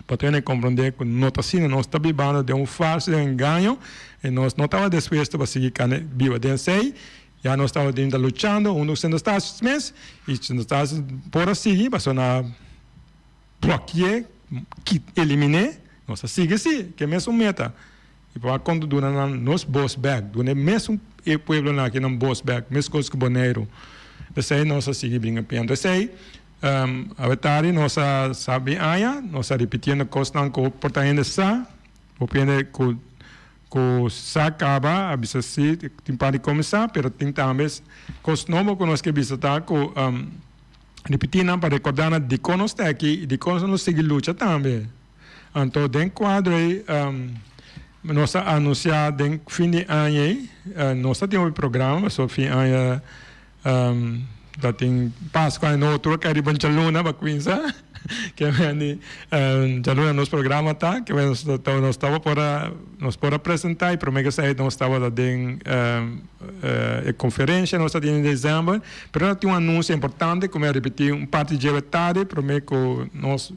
para compreender que não está assim, nós estamos vivendo de falso engano, e nós não estávamos dispostos para seguir viva dentro aí, já nós estávamos lutando, um dos centostácios meses, e centostácios por seguir, para na bloquear, eliminar, nós seguimos assim, que é mesmo meta. E para quando durante nos boss back, durante mesmo o povo lá que não boss back, mesmo coisa que Bonaire, desse aí nós seguimos brincando. Desse aí, a verdade nós sabe aí, nós repetindo coisas não que por ainda sa, o pende que sa acaba, a bisa se tem para começar, pero tem também coisas novas que nós que visitar que repetindo para recordar de conos aqui, de conos nós seguir luta também. Então dentro quadro aí nós anunciar no fim de ano, nós temos um programa, só fim de ano, tem Páscoa no outro que é de Banchaluna, Baquinza, que é de Jaluna nos programa tá, que nós estava para apresentar e prometo que sair nós estava dando conferência, nós estamos em dezembro, mas tem um anúncio importante, como eu repeti, parte de tarde, prometo que nós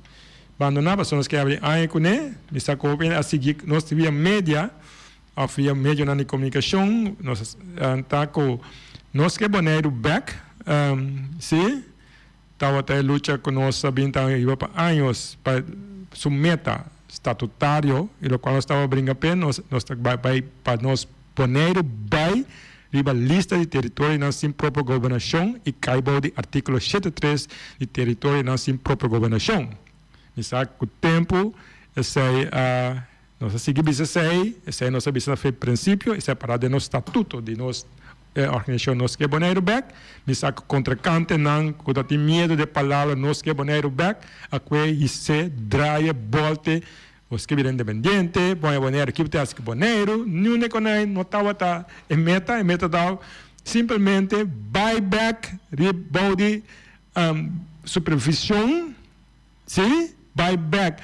abandonar, pessoas que abrem aí com ele, me sacou a seguir, nós via média, havia média na comunicação, nós taco, nós que Bonaire back, sim, estava até luta com nós sabendo iba para anos para sua meta estatutário, e o qual nós estava brincando pé, nós vai para nós Bonaire vai riba lista de território na sua própria governação e caibo de artículo 73 de território na sua própria governação. Isso com o tempo, esse nós seguimos esse nossa visão foi princípio, esse é para de nosso estatuto de nós organização nós que Bonaire back, me saco contra cante não, quando tem medo de palavra nós que Bonaire back, a que se draia volte os que viram independente, Bonaire que tem que Bonaire, não é conai, não estava em meta tal, simplesmente buyback, rebody, supervisão, sim, buyback,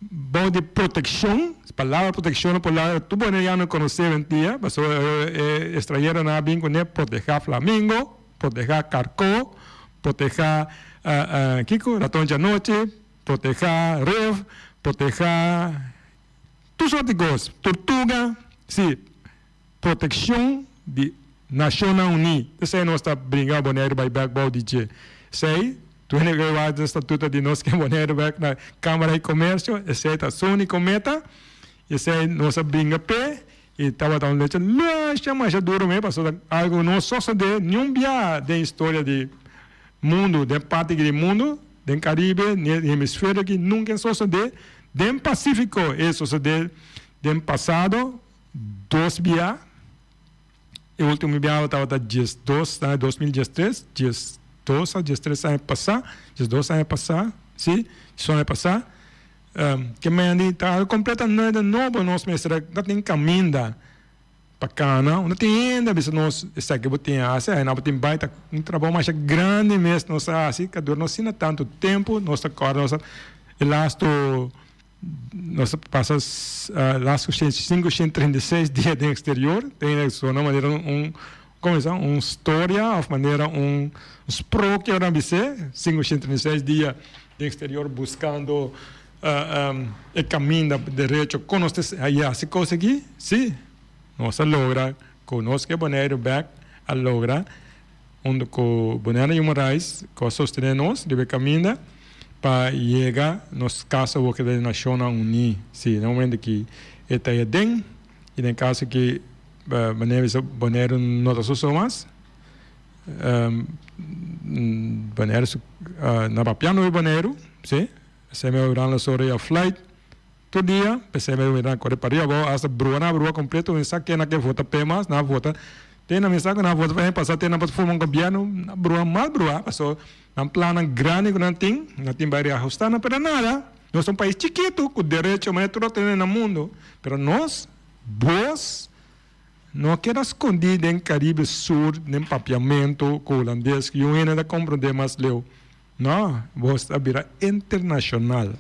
body proteção, palavra proteção, palavra tu Bonaireano conhecer em dia, mas estrangeiro na bem com proteger Flamengo, proteger Carco, proteger Kiko, ratão de noite, proteger Rev, proteger todos os artigos, tortuga, sim, proteção de Nacional Unida. Esse é nosso brincando Bonaire buyback body, sei. Tu é o estatuto de nós que Bonaire back na Câmara de Comércio, esse é a sua única meta, esse é nossa brinca pé, e estava tão leite, mas é duro mesmo, passou algo não só de nenhum dia de história de mundo, de parte do mundo, do Caribe, no hemisfério que nunca só de Pacífico, isso de passado, 2 dias, o último dia estava dias 2013, dias 2 a 13 anos passar, sim, só ano passar, que me está completamente novo, nós mestre, não tem caminho para cá, não tem ainda, mas nós, isso aqui tem asa, não tem baita, trabalho mais grande mesmo, nós assim, que nós não tanto tempo, nós agora, nós, elasto, nós passamos, elasto 536 dias no exterior, tem de uma maneira, uma história, de maneira, spro que eu disse, 536 dias no exterior buscando o caminho direito, com nós, aí, se conseguir, sim, nós logra, com nós que Bonaire back, a logra, onde com Bonaire Human Rights, com sostener nós, deve caminhar, para chegar, nos casos, que da Nacional Unida, sim, no momento que está aí dentro, e no caso que Bonaire não está só mais, Bonaire na papiano de Bonaire, sim, se me irán sobre a flight todo dia, se me irán correr para arriba, hasta brua completo, me saque na que vota pemas, na vota, tem na mensagem na vota vai passar, tem na vota formar um governo, na brua, passou, na plana grande que não tem vai reajustar, não para nada, nós somos um país chiquito, com direito, mas tudo tem no mundo, pero nós, vos, não quero escondido em Caribe Sul, nem papiamento com holandês, que eu ainda compreendo mais leu. Não, você virar internacional.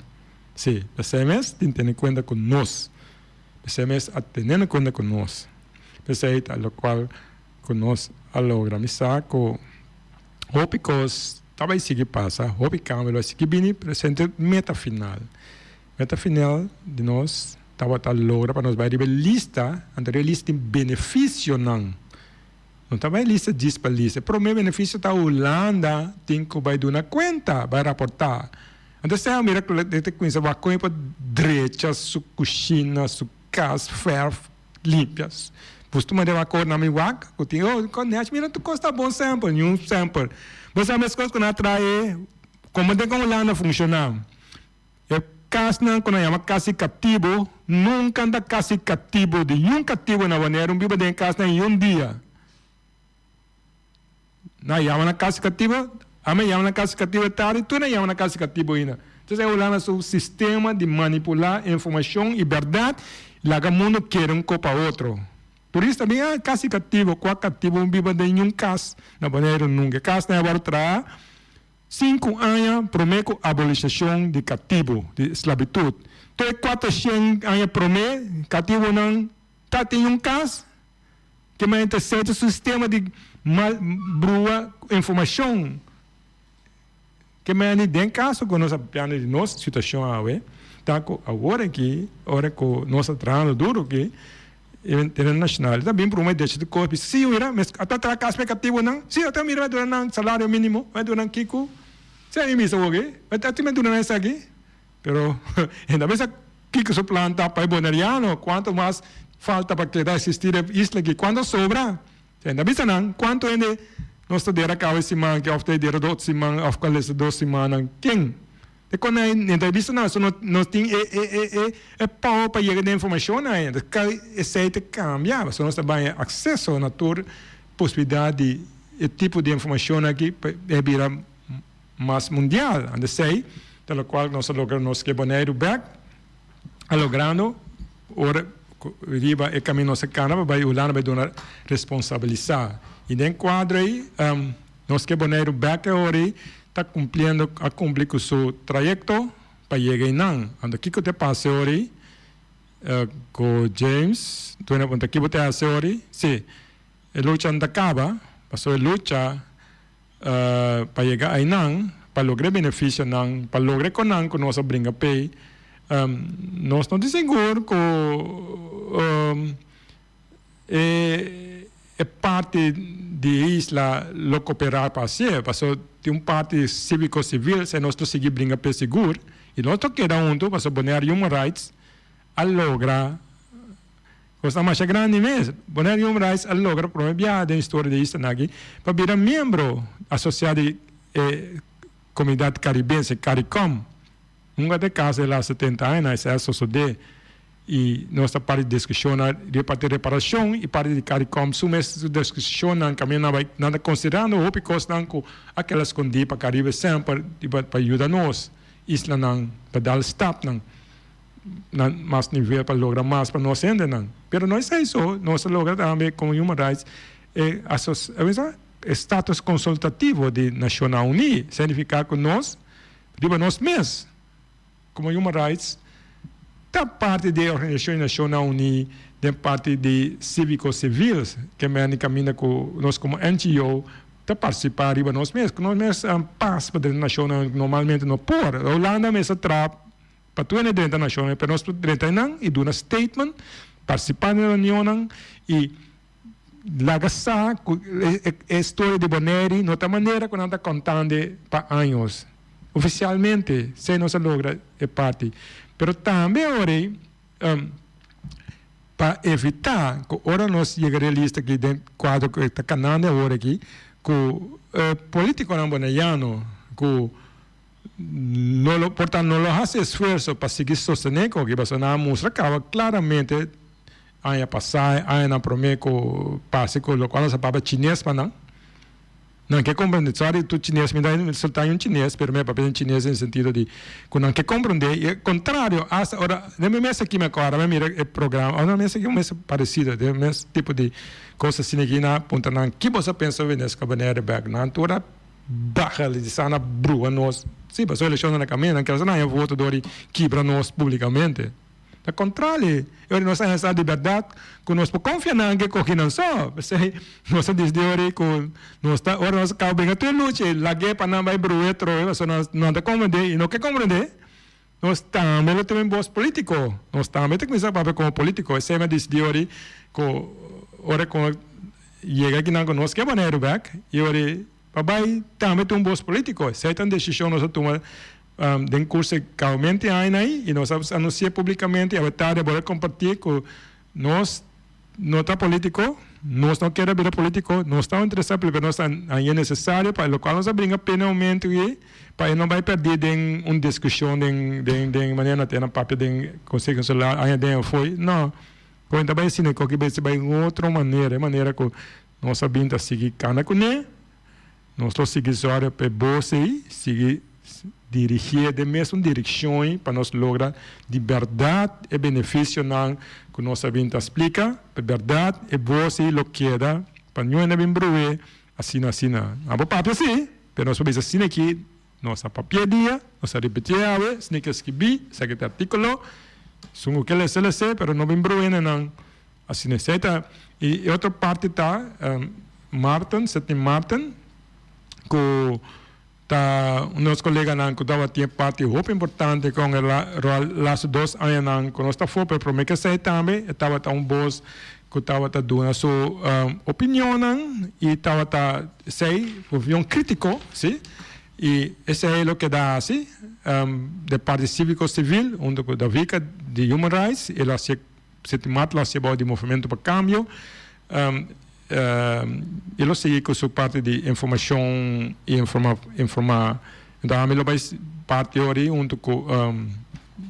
Sim, o CMS tem que ter em conta com nós. O CMS tem em conta com nós. Perfeito, o qual com nós logra me saco. Hope que talvez siga passa, hope câmera vai seguir bem presente meta final. Meta final de nós estava logra para nós vai receber lista, anterior lista de benefício não estava em lista diz para lista, pero o meu benefício está Holanda, tem que vai dar uma conta, vai reportar. Então se a mira que coisa vai com para direita, sua cozinha, sua casa, ferro, limpas. Você me deu a cor na minha vaca, eu tenho, mira tu custa bom sample, nenhum sample. Você as coisas que não atrai, como tem como Holanda funcionar. Casa quando chama casa cativo, nunca anda casa cativo de um cativo na Bonaire, vive de casa em dia. Na chama na casa cativa, a mãe chama na casa cativa tarde, tu não chama na casa cativa ainda. Então, é o sistema de manipular informação e verdade, lá que o mundo quer um copo a outro. Por isso também, casa cativa, qual cativo não vive de nenhum casa na Bonaire nunca. Casa não é para 5 anos promete a abolição de cativo, de esclavitud. Então, 400 anos promete, cativo não está em um caso, que mais interessa o sistema de brua informação. Que me nem den caso com nossa piano de nossa situação tá com agora que hora com nossa trabalho duro que internacional também por uma deixa de corpo se eu era mas até tra expectativa não se até mira do não salário mínimo vai do não kiko se aí me sou okay até me do não essa aqui pero ainda bem kiko so planta para bonariano quanto mais falta para que existir isla aqui quando sobra ainda bem não quanto ainda nós temos que fazer semana que ontem der 2 semana of qual é 2 semana quem e quando a entrevista nós temos power para chegar a informação ainda que esse cambia só nós temos acesso a toda possibilidade de tipo de informação aqui é virar mais mundial ainda sei pelo qual nós logramos que Bonaire back logrando ora riba e caminho nossa cana vai olhar vai dar responsabilizar e dentro quadro aí nós que Bonaire back agora está cumprindo a cumprir com o seu trajeto para chegar em não. Ando aqui que eu te passe hoje com James, tu não ponta aqui você passe hoje, sim. A luta anda acaba, passou a luta para chegar em não, para lograr benefício não, para lograr com nossa brinca pay. Nós não seguro que é parte de isla lo cooperar para ser, passou tem parte cívico-civil, se nós seguir brincar para seguro, e nós queda junto, passou Bonaire Human Rights, a lograr, coisa mais grande mesmo, Bonaire Human Rights a lograr promover a história de isla aqui, para virar membro associado comunidade caribense, CARICOM, de casa lá 70 anos, é associado e nossa parte de discussão de parte de reparação e parte de CARICOM sumes discussão não caminha nada considerando o porque não com aquelas condições para Caribe sempre para ajudar nós isla não para dar stop não mais nível para lograr mais para nós ainda não pero não é isso nós logra também como Human Rights status consultativo de Nações Unidas significa que nós mesmos como Human Rights da parte da Organização Nacional Unida, da parte de cívico-civis, que me caminha com nós como NGO, para participar de nós mesmos. Nós mesmos passamos para a nacional normalmente não por. A Holanda mesmo trap para tudo dentro da nacional, para nós dentro não e do statement, participar da reunião e lagasar a história de Bonaire, de outra maneira que nós estamos contando para anos. Oficialmente, se não se logra a parte. Pero também ora para evitar que ora nós chegar a lista aqui dentro quadro que está canando agora aqui que político não bonaiano que portanto não faz esforço para seguir sostener que você não mostra claramente a passar a na promessa que passe com o qual se fala chinês para não quer compreender, sorry, tu chinês, me dá soltar chinês, pero me papel chinês no sentido de que não quer compreender, e contrário, hasta agora, de mim aqui me agora, me mira o programa, ou não me aqui um parecido, de mesmo tipo de coisa assim aqui na ponta, não, que você pensa nesse cabanheiro back, não, toda barra de sana brua nós, sim, passou a eleição na caminho, não quer não é voto de quebra nós publicamente. Ao contrário, nós temos a liberdade que nós podemos confiar naquilo que não só. Nós desde hoje que nós acabamos bem a tua luta, a guerra para não vai bruer, nós não te compreender e não quer compreender. Nós também temos voz político, nós também temos que começar a papel como político. Esse é desde hoje que hora que chega aqui na conosco que é Bonaire back e hoje papai também tem voz político. Essa é a decisão nós tomamos. Den curso que aumente aí e nós anunciamos publicamente a tarde para compartilhar com nós não está político nós não queremos virar político nós estamos interessados porque nós aí é necessário para o qual nós abrimos penalmente para não vai perder em uma discussão de maneira até na papel de conselho celular aí foi não quando vai assim que vai de outra maneira que nós sabemos seguir cana com ele nós estamos seguindo para você seguir dirigir de mesma direção para nós lograr liberdade e benefício não que nós sabemos explica liberdade e você lo queda para não é bem bruer assim a papel sim pero nós sabemos assim aqui nossa papel dia nós repetir se que escrevi esse artigo são o que ele se pero não bem bruer não assim necessita e outra parte tá Martin que Unos colegas han dado parte muy importante con las 2 años con esta foto, pero me que sei también estaba un voz que estaba dando su opinión y estaba sei opinión crítico, sí, y ese es lo que da así de parte cívico civil, onde da vica de human rights y la se mata la cebolla de movimiento para cambio. E lo sigue con su parte de información y informar. Então, a minha parte hoje, junto com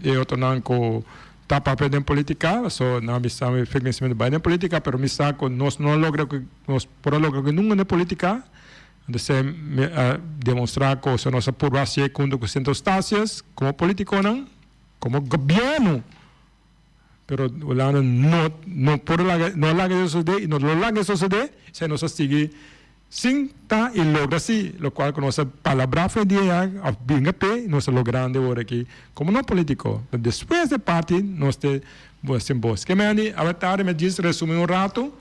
eu tornando com papel de política, só não me sabe frequentemente bem de política, mas me saco nós não logra que nós por logra que nunca de política, de se demonstrar que a nossa população junto com circunstâncias, como político não, como governo. Pero no por la que sucede y no lo que sucede se nos sigue sin ta y logra así, lo cual con nuestra palabra fue día bien a pe nos logrando ahora aquí como no político. Después de parte nos te voz en voz. Que me han dicho, ahora me dice resumir un rato,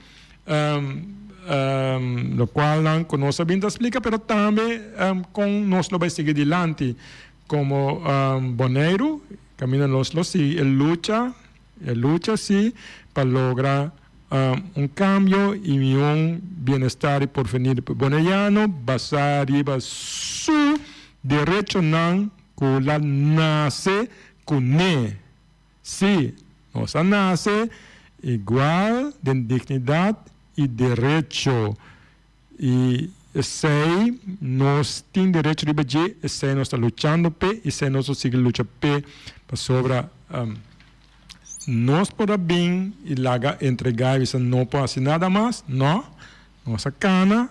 lo cual no conoce bien te explica, pero también con nos lo va a seguir adelante como Bonaire, camina los y el lucha sí para lograr un cambio y un bienestar y porvenir bonaiano basado arriba su derecho nan que la nace con sí nos nace igual de dignidad y derecho y ese nos tiene derecho de beber ese nos está luchando pe y ese nos sigue luchando pe para sobra nos por bem e laga entregar isso não pode ser nada mais, não. Nossa cana,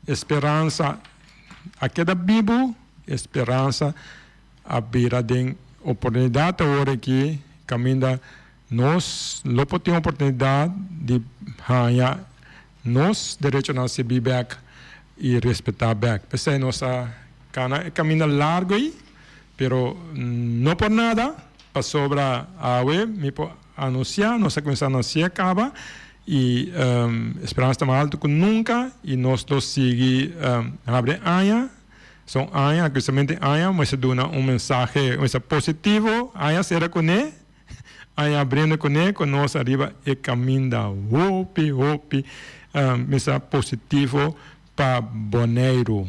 esperança a cada bibo, esperança a beira de oportunidade agora que caminha nós não podemos oportunidade de ganhar nos direito a se viver e respeitar back. Pensei nossa cana caminha largo aí, pero não por nada. Para sobra agua, me puedo anunciar, nos começar a anunciar acaba e esperança está mais alto que nunca e nós lo sigue abre año, são año, justamente año, mas se dá mensagem positivo, año será com ele, año abrindo com ele, com nós arriba e caminha, hopi, mensagem positivo para Bonaire,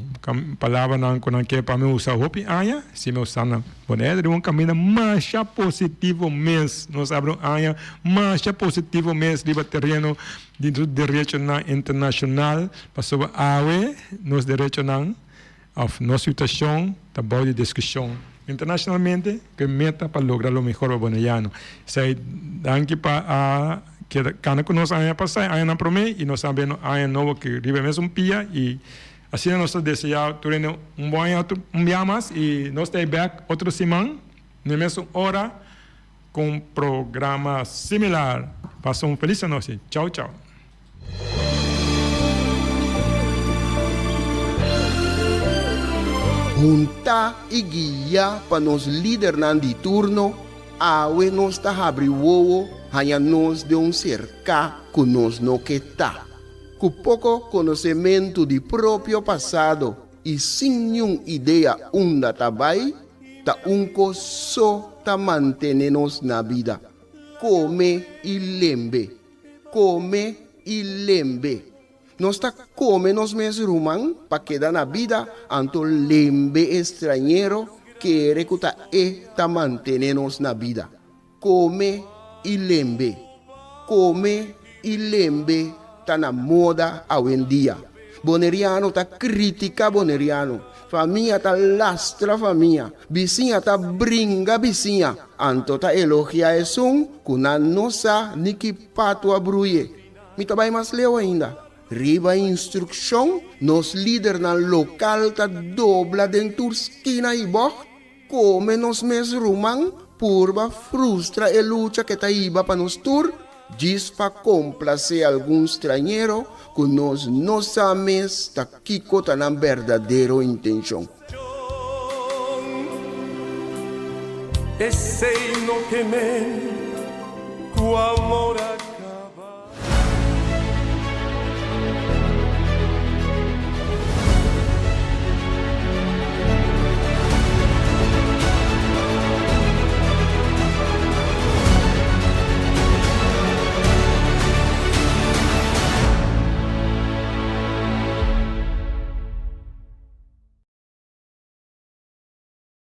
palavra não com que para mim usar hopi aia, se me usar na Bonaire um caminho mais positivo mês, nós abrimos aia mais positivo mês de terreno de direito internacional para sobre awe nos direito não of nossa situação da boa discussão internacionalmente que meta para lograr o melhor para bonaiano. Sei danke para que cada conosco a passar a na prome e nós sabemos a novo que vive mesmo pia e assim nós desejamos turno bom dia mais e nós temos back outra semana na mesma hora com programa similar. Passam feliz noite. Tchau. Junta e guia para nos líder de turno, awe nos ta abri wowo, hanya nos de cerca que nos no que tá. Com pouco conhecimento de próprio passado e sem nenhuma ideia onde tá vai, tá só tá manter-nos na vida. Come e lembre. Nós tá come nos mes rumang para quedar na vida, anto lembre estrangeiro que recuta tá manter-nos na vida. Come e lembre tá na moda hoje em dia. Bonaireano tá critica bonaireano, família tá lastra família, vizinha tá brinca vizinha, anto tá elogia esum, kuna nossa niki pato abruye. Me tá bem mais leu ainda. Riba instrução, nos líder na local tá dobla dentro esquina e boh, come nos mes rumang, purba frustra e luta que tá iba para nos tur, diz para complacer algum estrangeiro, que nós não sabemos tá kiko tá na verdadeira intenção. Esse no que me, o amor